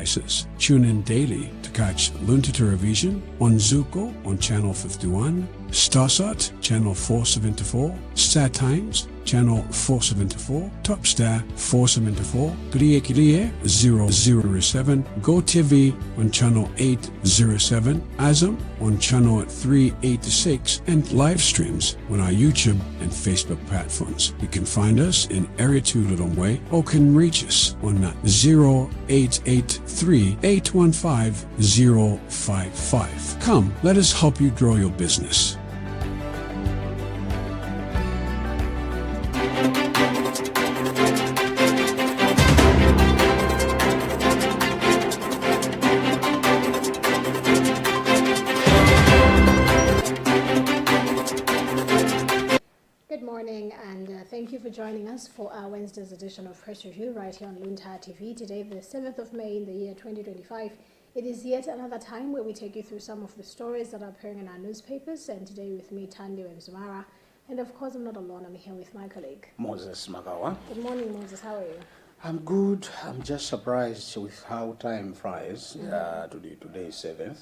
devices. Tune in daily to catch Luntha Television on Zuko on Channel 51, Starsat Channel 474, Star Times Channel 474, Topstar 474, Kriye Kriye 007, GoTV on Channel 807, Azam on Channel 386, and live streams on our YouTube and Facebook platforms. You can find us in Area 2 Lilongwe or can reach us on 0883 815 055. Come, let us help you grow your business. Thank you for joining us for our Wednesday's edition of Press Review right here on Luntha TV. Today, the 7th of May in the year 2025. It is yet another time where we take you through some of the stories that are appearing in our newspapers. And today with me, Tandi Wemzumara. And of course, I'm not alone. I'm here with my colleague, Moses Magawa. Good morning, Moses. How are you? I'm good. I'm just surprised with how time flies. Today is 7th.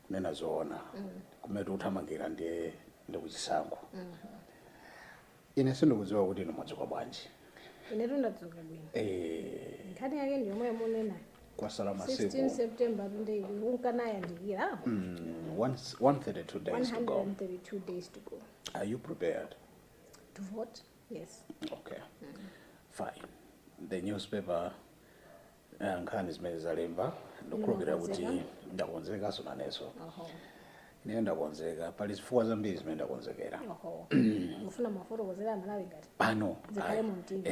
Nena zona. Kumetu utamagira ndikuchisango. Ine sindikudziwa kuti nomwadzuka bwanji. Ine tundadzuka bwino. Nkhani yake ndiyo moyo munena. Kwa salama siku. 16 September tunde unkanaya ndikira. 132 days to go. 132 days to go. Are you prepared? To vote? Yes. Okay. Fine. The newspaper nkhani zimene zalemba ndikukhulupirira kuti ndakonzeka sonaneso. Ine ndakonzeka pali zifukwa zambiri zimene ndakonzekera. Mufuna mafoto kozera Malawi ngati. Pano.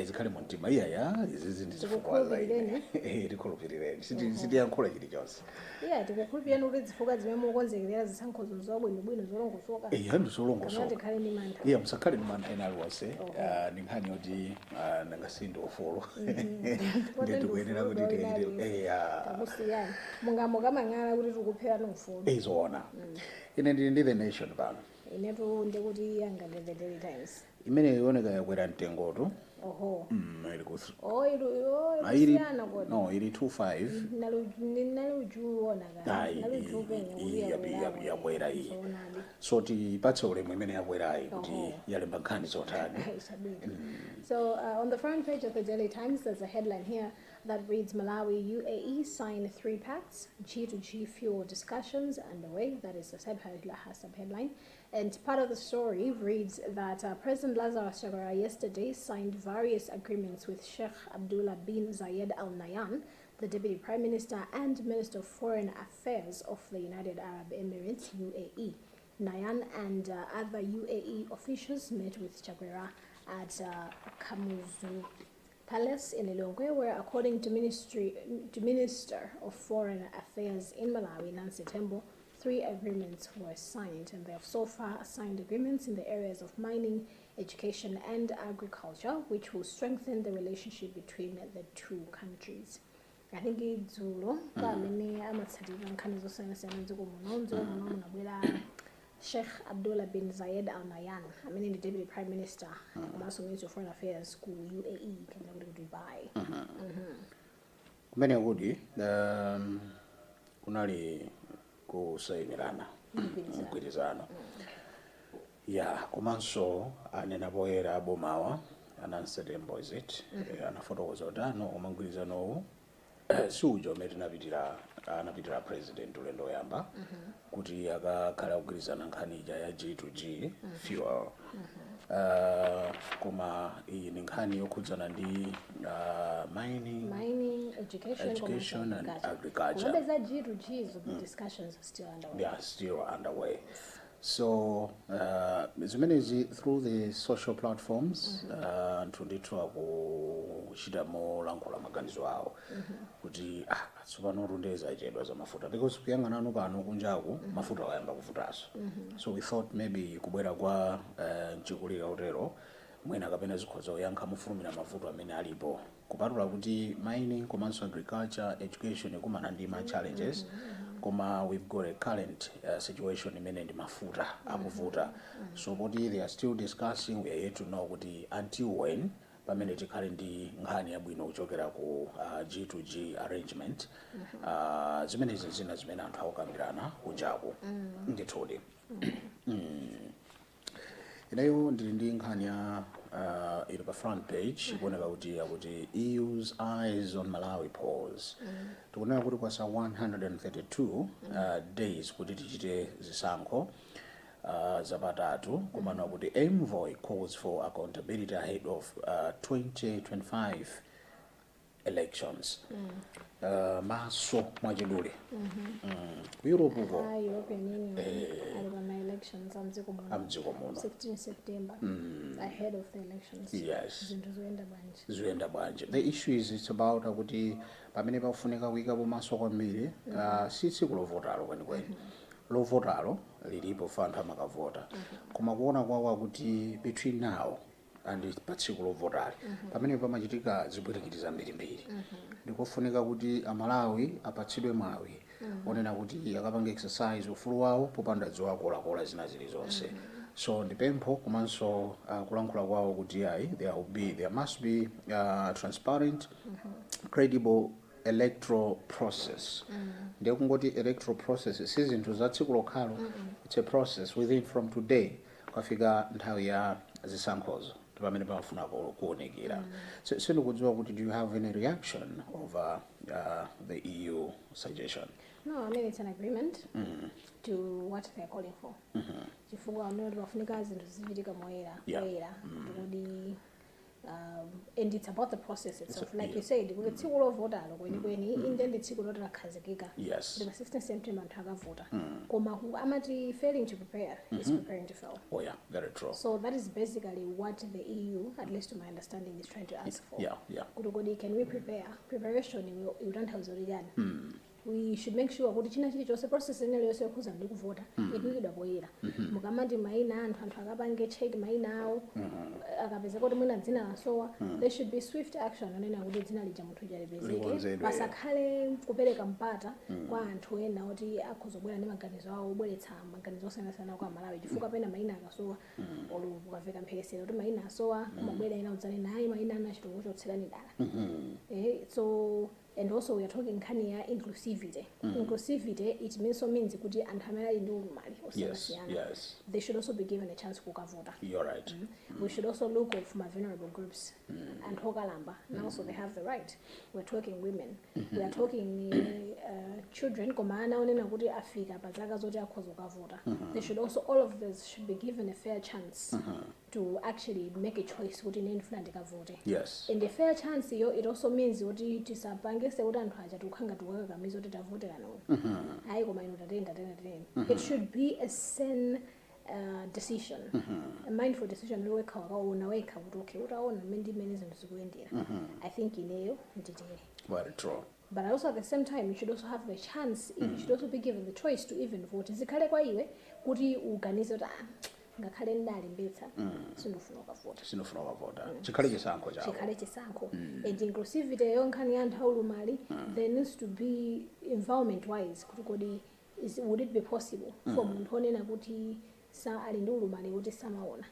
Zikhale mu mtima. Iya izi ndizifukwa zaine. Tikhulupirireni. Sitiyankhula chilichonse. Iya tikukhulupirira kuti zifukwa zimene mukonzekerera zisankhozo zobwinobwino zolongosoka. Ndizolongosoka. Tikhale ndi mantha. Iya musakhale ndi mantha ena aliwonse. Ndi nkhani yoti nangasindi ufulu. Ndikuyenera kuti tikhale. Takusiyana. Mungamoka mang'ala kuti tikuphera nofulu. Izona. Ine ndi The Nation pano. Inetu ndikuti yanga the Daily Times. Imene ioneka yakwera mtengoto. Ili ku. Ilisiyana kodwa. No, ili 25. Nalujuona kana. Yakwera iyi. So tipatse ulemu imene yakwera iyi kuti yalemba nkhani zotani. So on the front page of the Daily Times, there's a headline here that reads Malawi UAE sign 3 pacts, G2G fuel discussions underway. That is a sub-headline. And part of the story reads that President Lazarus Chakwera yesterday signed various agreements with Sheikh Abdullah bin Zayed Al Nahyan, the Deputy Prime Minister and Minister of Foreign Affairs of the United Arab Emirates, UAE. Nahyan and other UAE officials met with Chakwera at Kamuzu Palace in Lilongwe, where, according to Minister of Foreign Affairs in Malawi, Nancy Tembo, 3 agreements were signed, and they have so far signed agreements in the areas of mining, education, and agriculture, which will strengthen the relationship between the 2 countries. I think it's Zulu, Sheikh Abdullah bin Zayed Al Nahyan, I mean the Deputy Prime Minister, and also Minister of Foreign Affairs, school UAE, can go to Dubai. Kumene kuti kunali kusayinirana mgwirizano. Yeah, komanso anena poyera abomawa Nancy Tembo is it anafotokoza kuti umagwirizanowu siuja umene anapitira president ulendo yamba kuti akakhala kugwirizana nkhani ija ya G2G fuel. Koma iyi ni nkhani yokhudzana ndi mining, education and agriculture. What is that G2G? So the discussions are still underway. They are still underway. So zimene through the social platforms ndithu kuchita molankhula maganizo awo kuti tsopano rundeza ichedwa za mafuta because kuyang'ana nanu pano kunjaku mafuta ayamba kuvutaso. So we thought maybe kubwera kwa nchikulika utero mwina kapena zikhoza kuyankha mufulumira mafuta amene alipo kupatula kuti mining komanso agriculture education ikumana ndi ma challenges. Koma we've got a current situation imene ndi mafuta akuvuta. So what they are still discussing, we are yet to know until when pamene tikhale ndi nkhani yabwino kuchokera ku G2G arrangement zimenezi zina zimene anthu akukambirana kunjaku ndithudi. Ineyo ndili ndi nkhani ya ili pa front page kuoneka kuti EU's eyes on Malawi pause. Tikunena kuti kwasa 132 days kuti tichite zisankho zapatatu kumana kuti envoy calls for accountability ahead of 2025 elections. Maso mwachidule Europe uko European Union alibana elections amdziko muno 16 September ahead of the elections. Yes. Zinto zoyenda bwanji. The issue is it's about kuti pamene pafunika kuika maso kwambiri si tsiku lovotalo kwenikweni. Lovotalo lilipo fanthu amakavota koma kuona kwawo kuti between now and patsiku lovotali pamene pamachitika zibwirikiti zambirimbiri ndikofunika kuti amalawi apatsidwe mwawi onena kuti akapanga exercise ufulu wawo popanda ziwakolakola zina zilizonse. So ndipempho komanso kulankhula kwawo kuti ayi there must be transparent credible electoral process. Ndekungoti electoral process si zinthu za tsiku lokhalo. It's a process within from today kwafika nthawi ya zisankhozo pamene pamafuna kuonekera. So ndikudziwa kuti do you have any reaction over the EU suggestion? No, I mean it's an agreement to what they're calling for. Chifukwa unoti pafunika zinthu zichitika moyera ndikuti and it's about the process itself. Like you said, kuti tsiku lovotalo kwenikweni inde ndi tsiku loti lakhazikika. Yes. Ndipo 16 September anthu akavota. Koma amati failing to prepare is preparing to fail. Oh yeah, very true. So that is basically what the EU, at least to my understanding, is trying to ask for. Yeah. Kuti can we prepare? Preparation iutanthauza kuti we should make sure kuti china chilichonse process inelo yonse yokhuza ndi kuvota ikuyikidwa poyera. Mukamati maina anthu akapange check maina awo akapeza kuti mwina dzina lasowa, there should be swift action onena kuti dzina lija munthu jalipezeke pasakhale kupereka mpata kwa anthu ena kuti akhuzobwera ndi maganizo awo obweretsa maganizo osiyanasiyana kwa Malawi chifukwa pena maina akasowa ukaveka mphekesera kuti maina asowa kumabwera ena udzane naye maina ana chitongo chotserani dala. So and also we are talking nkhani ya inclusivity. Inclusivity it also means kuti anthu amene ali ndi ulumali osiyana they should also be given a chance kukavota. You're right. We should also look for my vulnerable groups and hokalamba and also they have the right. We're talking women, we are talking children koma ana onena kuti afika pazaka zoti akhoza kukavota. They should also, all of this should be given a fair chance to actually make a choice kuti ine ndifuna ndikavote. Yes. And a fair chance it also means kuti tisapangese kuti anthu aja tikukhanga tikakakamiza kuti tavote kanoni. Hayi koma ino tatenda. It should be a sane decision, a mindful decision wekha wakaona wekha kuti okay utaona mene zinthu zikuyendera. I think ineyo nditere. Very true. But also at the same time you should also have the chance, you should also be given the choice to even vote. Zikhale kwa iwe kuti uganize kuti ngakhale ndalimbetsa sinofuna ukavota chikhale chisankho and inclusivity yonkhani ya anthu aulumali there needs to be environment wise kuti kodi would it be possible for munthu onena kuti ali ndi ulumali woti samaona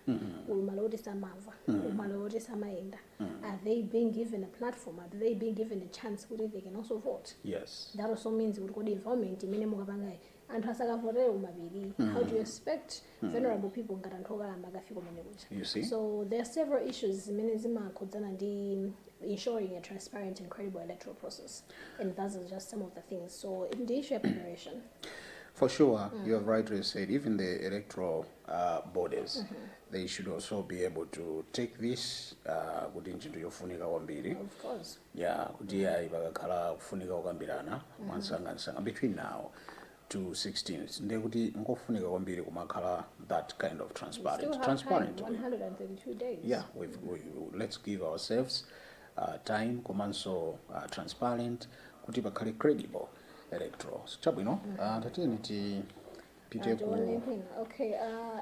ulumali woti samamva ulumali woti samayenda are they being given a platform, are they being given a chance kuti they can also vote? Yes. That also means kuti kodi environment imene mukapangayi anthu asakavotera umabiri. How do you expect vulnerable people ngati anthu okalamba akafika kumene kuja? You see? So there are several issues zimene zimakhudzana ndi ensuring a transparent and credible electoral process, and those are just some of the things. So in the issue of preparation, for sure, you have rightly said, even the electoral bodies, they should also be able to take this kuti ntchito yofunika kwambiri. of course. Yeah, kuti ayi pakakhala kufunika kukambirana mwansanga between now to 16th ndekuti ngofunika kwambiri kumakhala that kind of transparent 132 days. Yeah, let's give ourselves time komanso transparent kuti pakhale credible electoral. Chabwino tatiyeni tipite ku Okay,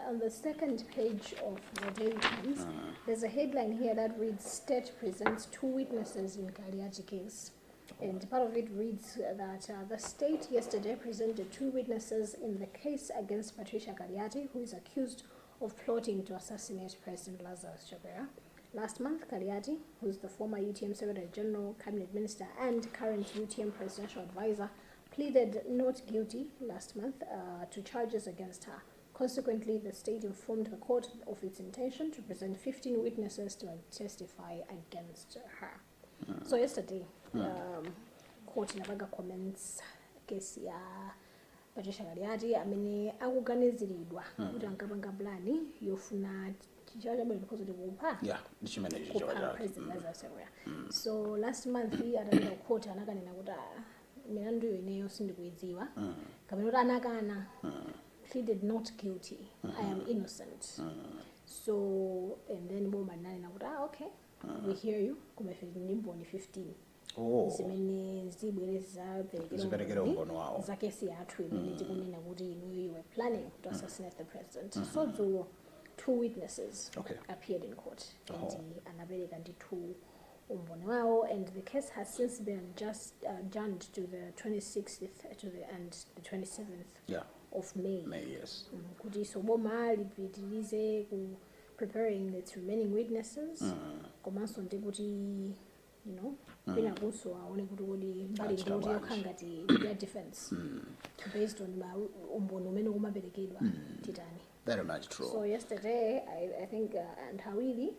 on the second page of the Daily Times, there's a headline here that reads, State presents 2 witnesses in Kaliati case. And part of it reads that the state yesterday presented 2 witnesses in the case against Patricia Kaliati, who is accused of plotting to assassinate President Lazarus Chakwera. Last month, Kaliati, who's the former UTM Secretary General, Cabinet Minister, and current UTM Presidential Advisor, pleaded not guilty last month to charges against her. Consequently, the state informed the court of its intention to present 15 witnesses to testify against her. So yesterday, court inabaga comments case ya Patricia Kaliati amene akuganiziridwa kuti ankapanga plani yofuna so last month he atapita court anakanena kuti milandu ineyo sindikuidziwa kapena kuti anakana pleaded not guilty. I am innocent. So and then boma nanena kuti okay, we hear you kumefika ndimboni 15 zimene zibwereza ziperekera umbono wawo za kesi yathu imene tikunena kuti you were planning to assassinate the president. So the two witnesses appeared in court and anabereka ndi two umbono wawo, and the case has since been just adjourned to the 26th and the 27th of May. Yes. Kuti so boma lipitilize ku preparing its remaining witnesses komanso ndi kuti pena kunso aone kuti kodi mbali ndi kuti yokhangati their defense based on umbono umene kumaperekedwa titani. Very much true. So yesterday, I think, and Hawili,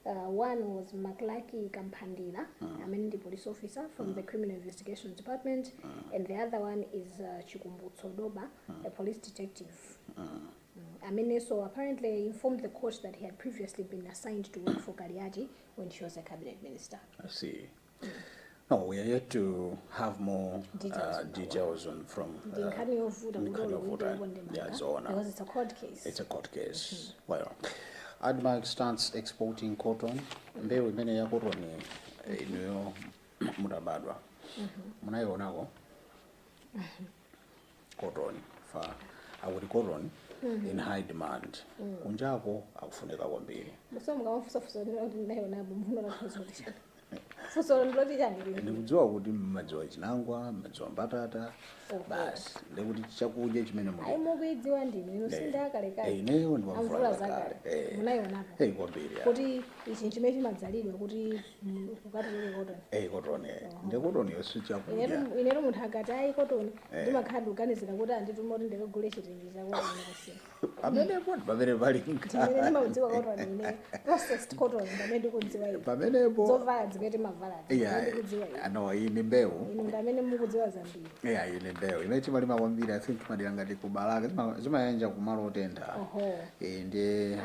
one was Maklaki Kampandila, the police officer from the Criminal Investigations Department, and the other one is Chikumbutso Doba, a police detective. So apparently informed the court that he had previously been assigned to work for Kaliati when she was a cabinet minister. I see. No, we are yet to have more details on from because it's a court case. It's a court case. Well, Admark starts exporting cotton. Mbewu imene ya cotton ino mudabadwa. Munayonago cotton fa awuri cotton in high demand. Kunjako akufuneka kwambiri. Musomuka wafusafusa ndinayo mvuno la so ndikudziwa kuti madziwa chinangwa madziwa mbatata basi ndikuti chakudya chimene mukuidziwa ndinu inosinda kalekale ineyo ndiwamvula zakale munayonapo kwambiri kuti ichi chimene chimadzalidwa kuti kukatulike cotton cotton ndekotoni yonse chakudya inero munthu akati ayi cotton ndimakhala kuganizira kuti andituma kuti ndikagule chitengi cha cotton kusi pamenepo pamene pali imene ndimakudziwa cotton ine processed cotton pamene ndikudziwa ipo pamenepo zovala zimene mavala ano ini mbewu inu ngamene mukudziwa zambiri ini mbewu imene timalima kwambiri I think timadira ngati kubalaka zimayanja kumalo otentha ndiye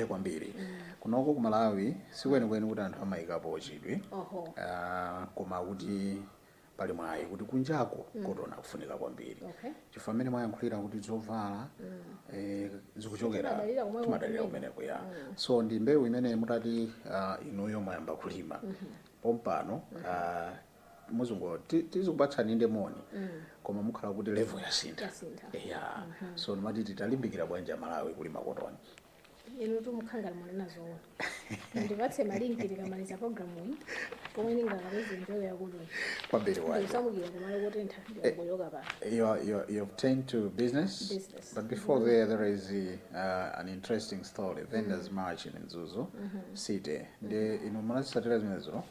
kwambiri kunoko ku Malawi sikwenikweni kuti anthu amayikapo chidwi koma kuti pali mwayi kuti kunjako cotton akufunika kwambiri chifukwa amene mwayankhulira kuti zovala zikuchokera timadalira kumeneko ya so ndi mbewu imene mutati inuyo mwayamba kulima pompano muzungu tizikupatsani inde moni koma mukhala kuti level yasintha so ndimati titalimbikira bwanji Malawi kulima cotton inu tumukhangala nazo ndipatse malinki tikamaliza program iyi pomwe ndingakapeze mbewu yakuti kwambiri wayo ndisamukira kumalo kotentha ndikuyoka pa you obtained to business, but before there is an interesting story. Vendors march in Zuzu city inu munasatira zimenezo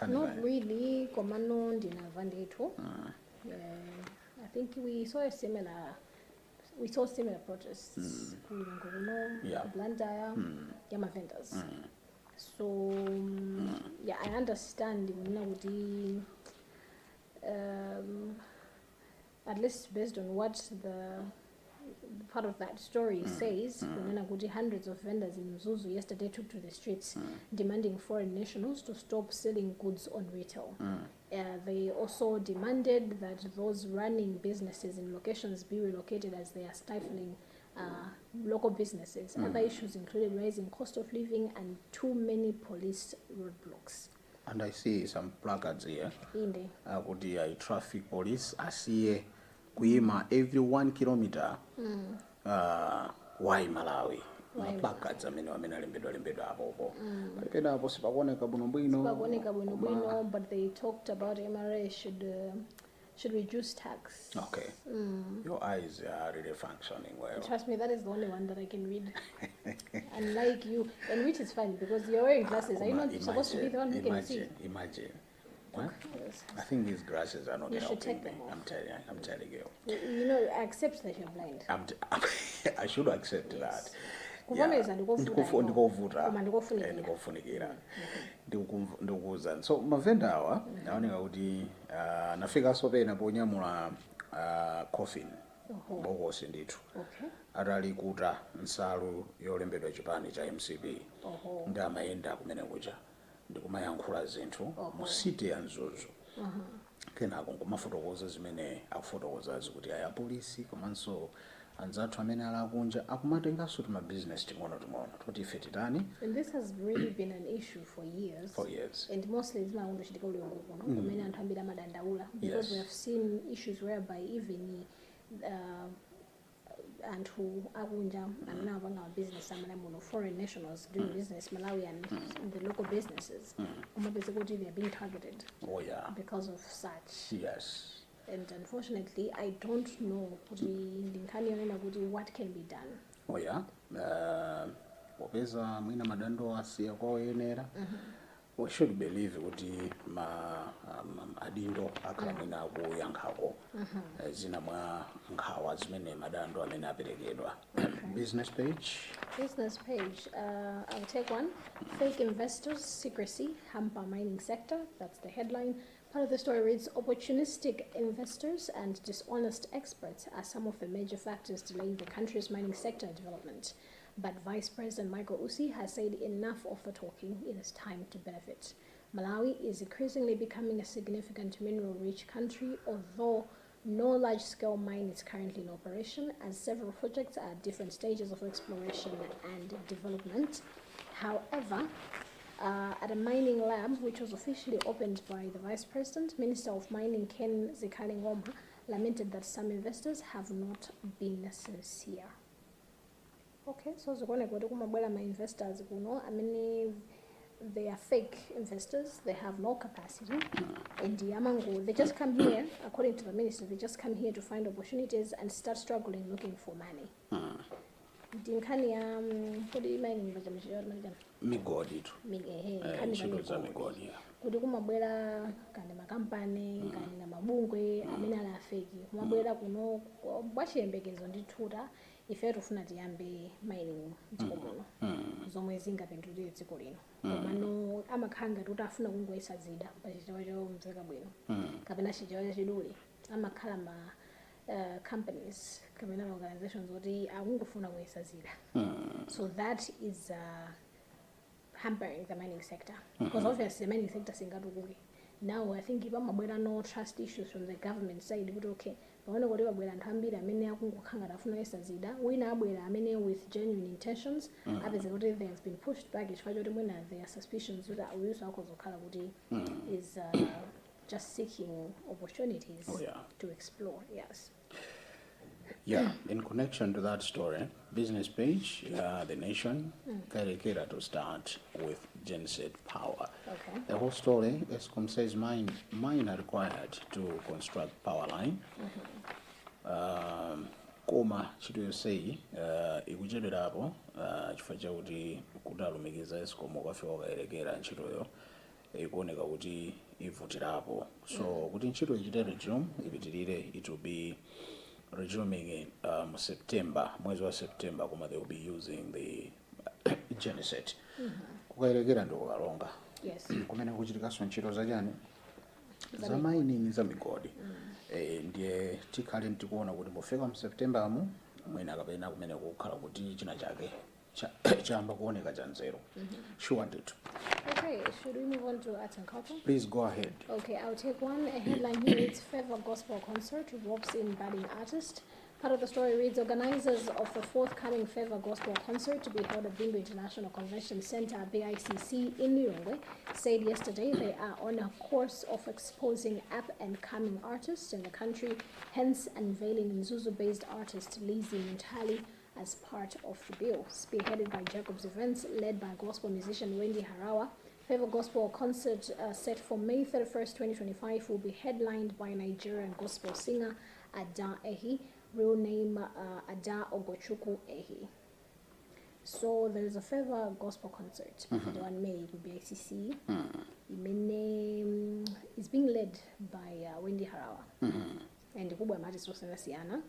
not really komano ndinamva ndithu I think we saw similar protests Luntha yama vendors so I understand at least based on what the part of that story says, hundreds of vendors in Mzuzu yesterday took to the streets demanding foreign nationals to stop selling goods on retail. They also demanded that those running businesses in locations be relocated as they are stifling local businesses. Other issues included rising cost of living and too many police roadblocks. And I see some placards here. Inde. Traffic police. I see kuima every 1 kilometer. Why Malawi? Placards amene alembedwa hapo. Alipenda hapo sipakuoneka bwino bwino. But they talked about MRA should reduce tax. Okay. Your eyes are really functioning well. Trust me, that is the only one that I can read. Unlike you, and which is funny because you're wearing glasses. Are you not supposed to be the one who can see? Imagine. What? Yes. I think these glasses are not You should helping take me. them off. I'm telling you. You know, accept that you're blind. I should accept that. Kuvomereza ndikovuta koma ndikofunikira ndikukuwuzani. So mavenda awa aoneka kuti nafikanso pena ponyamula coffin bokosi ndithu atali kuta nsalu yolembedwa chipani cha MCB ndi amayenda kumene kuja ndikumayankhula zinthu mu city ya Mzuzu. Kenako nkumafotokoza zimene akufotokozazi kuti aya polisi komanso anzathu amene ali akunja akumatenganso tuma business ting'ono kuti ife titani. And this has really been an issue for years. And mostly it's not chitika uliongo kuno kumene anthu ambiri amadandaula because we have seen issues whereby even anthu akunja amene amapanga business amene foreign nationals doing business Malawian in the local businesses umapeza kuti they are being targeted because of such. Yes. And unfortunately, I don't know what can be done. Popeza mwina madando asiya kwa yenera. We should believe kuti adindo akhala mwina akuyankhako zina mwa nkhawa zimene madando amene aperekedwa. Business page. I'll take one. Fake investors, secrecy, hamper mining sector. That's the headline. Part of the story reads, opportunistic investors and dishonest experts are some of the major factors delaying the country's mining sector development. But Vice President Michael Usi has said enough of the talking, it is time to benefit. Malawi is increasingly becoming a significant mineral-rich country, although no large-scale mine is currently in operation, as several projects are at different stages of exploration and development. However, at a mining lab, which was officially opened by the Vice President, Minister of Mining Ken Zikalingoma lamented that some investors have not been sincere. Okay, so my investors, they are fake investors, they have no capacity, and they just come here, according to the minister, they just come here to find opportunities and start struggling looking for money. Migodi kuti kumabwera kandi makampani kandi na mabungwe amene ali afeki kumabwera kuno bwachiyembekezo ndithuta ife tufuna tiyambe mining dziko muno zomwe zingapindulire dziko lino komano amakhala ngati kuti afuna kungoyesa zida pachichewa chomveka bwino kapena chichewa chachidule amakhala ma companies kapena organizations kuti akungofuna kuyesa zida. So that is hampering the mining sector because obviously the mining sector singatukuke. Now I think mabwera no trust issues from the government side kuti okay paona kuti babwera anthu ambiri amene akungokhanga afuna kuyesa zida wina abwera amene with genuine intentions apeza kuti they have been pushed back chifukwa choti mwina their suspicions kuti awuyiso akozokhala kuti is just seeking opportunities to explore. Yes. Yeah, in connection to that story, business page, the nation, Karikira to start with genset power. Okay. The whole story, ESCOM says mine are required to construct power line. Koma chito say ikuchedera apo chifukwa chakuti kutalumikiza ESCOM ukafika ukayerekera ntchitoyo ikuoneka kuti ivutirapo. So kuti ntchito ichite resume ipitirire, it will be resuming in September, mwezi wa September, kuma they will be using the genset. Kukayerekera ndo kalonga. Yes. Kumene kuchitikaso ntchito zachani za mining za migodi. Ndiye tikhale ntikuona kuti mufika mu September mu mwina kapena kumene kukhala kuti china chake chamba kuoneka cha nzeru. Sure did. Okay, should we move on to arts and culture? Please go ahead. Okay, I'll take one. A headline here reads, Favor Gospel Concert ropes in budding artist. Part of the story reads, organizers of the forthcoming Favor Gospel Concert to be held at Bingo International Convention Center, BICC, in Lilongwe, said yesterday they are on a course of exposing up-and-coming artists in the country, hence unveiling Nzuzu-based artist Lizzie Muntali as part of the bill. Spearheaded by Jacob's Events, led by gospel musician Wendy Harawa, Favor Gospel concert set for May 31st, 2025 will be headlined by Nigerian gospel singer Ada Ehi, real name Ada Ogochukwu Ehi. So there's a Favor Gospel concert. The one May will be ICC. It's being led by Wendy Harawa. And the Kubwa artist Rosana Siana.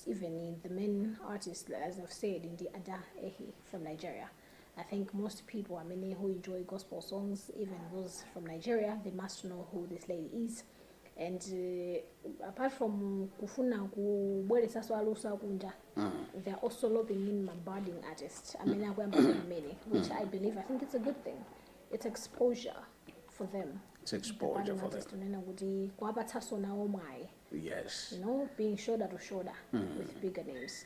Even in the main artist, as I've said, in the Ada Ehi from Nigeria. I think most people, many who enjoy gospel songs, even those from Nigeria, they must know who this lady is. And apart from kufuna kubwelesa swalusa kunja, they are also lobbing in my budding artists. I mean, many, which I think it's a good thing. It's exposure for them. It's exposure for them. Yes. You know, being shoulder to shoulder with bigger names.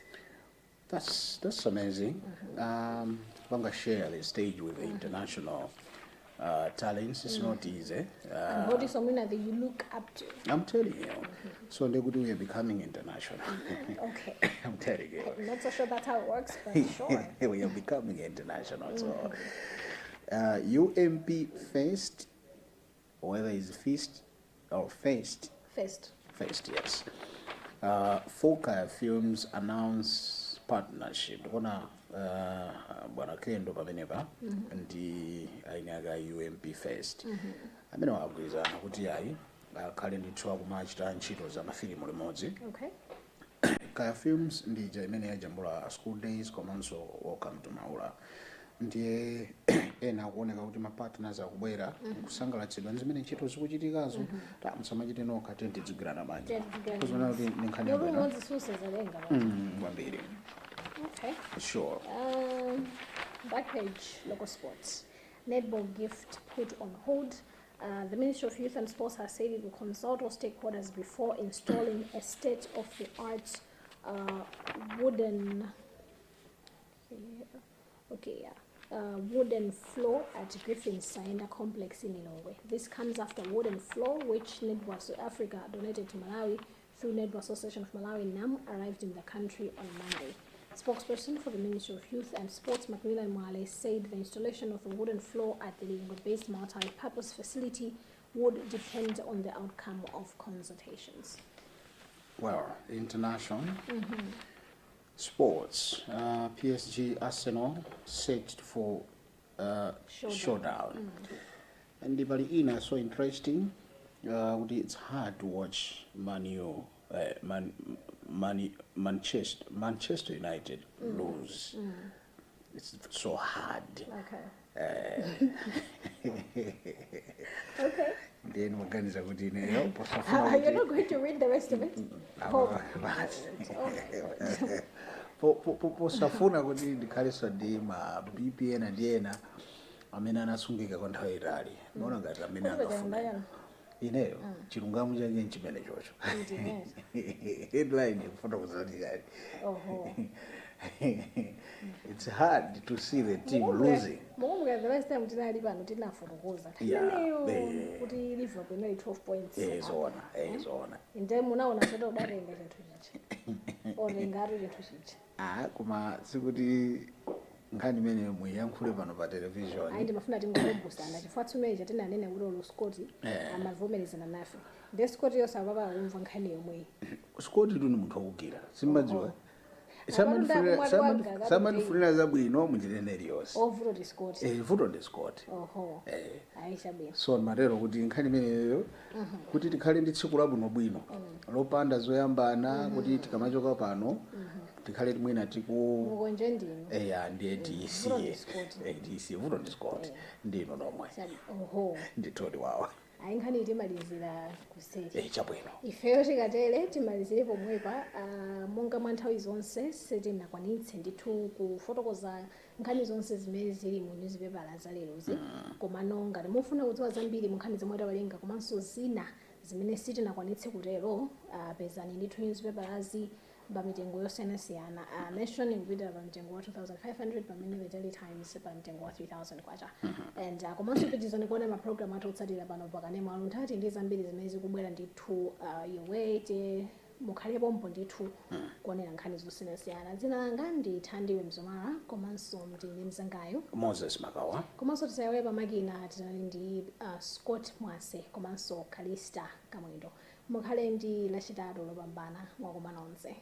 That's amazing. Banga share the stage with the international talents. It's not easy. And what is something that you look up to? I'm telling you. So we are becoming international. Okay. I'm telling you. I'm not so sure that's how it works, but sure. We are becoming international. So UMP Fest, whether it's feast or fest. Fest, yes. Foka Films announce partnership. Bwana Kendo pamenepa ndi ainaga UMP Fest. Amene wagwirizana kuti ayi akhale ndithu akumachita ntchito za mafilimu limodzi. Okay. Kaya Films ndi imene yajambula School Days komanso Welcome to Maula. Ndiye ena akuoneka kuti mapartners akubwera kusangalatsidwa ndi zimene ntchito zikuchitikazo musamachite nokha tizigwirana manja kuzona kuti ninkhani kwambiri. Okay. Sure. Back page, local sports. Netball gift put on hold. The Ministry of Youth and Sports has said it will consult all stakeholders before installing a state-of-the-art wooden floor at Griffin's Saenda complex in Norway. This comes after wooden floor, which Netball South Africa donated to Malawi through Netball Association of Malawi NAM, arrived in the country on Monday. Spokesperson for the Ministry of Youth and Sports, Macmillan Mwale, said the installation of the wooden floor at the Lingua-based multi-purpose facility would depend on the outcome of consultations. Well, international sports, PSG Arsenal set for showdown. And the Balina so interesting. It's hard to watch Manchester United lose. It's so hard. Okay. Okay. Then organiza kuti you're not going to read the rest of it? posafuna kuti ndikhaliso ndi ma BPN andiyena amene anasungika kwa nthawi itali maona ngati amene angafuna ineyo chilungamo chake nchimene chocho headline kufuna kuzati yani it's hard to see the team losing. The last time tinali pano tinafotokoza kuti Liverpool inali 12 points. Zona. Inde munaona soto udarenga chinthu chichi. Orengaro chinthu chichi. Kuma sikuti nkhani imene muyankhule pano pa television. Ayi ndimafuna tingobusana chifukwa tumeja tinanene kuti lo Scott amavomerezana nafe. Nde Scott yosababa kumva nkhani yomwe. Scott ndi munthu wokukira. Simadziwa. Samanifunira zabwino munjeneri yonse. Vuto ndi Scott. Vuto ndi Scott. Aisha bwino. So matero kuti nkhani imeneyo kuti tikhale ndi tsiku labwino bwino lopanda zoyambana kuti tikamachoka pano tikhale mwina mukonje ndino ndiye DC vuto ndi Scott ndino nomwe ndithodi wawa ayinkhani timalizira kuseti chabwino ifeyo tikatele timalizire pomwepa monga mwa nthawi zonse sitinakwanitse ndithu kufotokoza nkhani zonse zimene zili mu newspaper za lerozi komano ngati mufuna kudziwa zambiri mu nkhani zomwe tawalenga komanso zina zimene sitinakwanitse kutero pezani ndithu newspaperazi pamitengo yosiyanasiyana. Nation ikupita pamitengo wa 2,500 pamene the Daily Times pamitengo wa 3,000 kwacha. And komanso pitizani kuona maprogram athu otsatira pano pakanema Luntha ndi zambiri zimene zikubwera ndithu your way mukhale pompo ndithu kuonera nkhani zosiyanasiyana. Dzina langa ndi Thandiwe Mzumara komanso ndine mzangayo Moses Makawa. komanso tisayole pamakina tinali ndi Scott Mwase komanso Kalista Kamwendo. Mukhale ndi lachitatu lopambana mwakumana onse.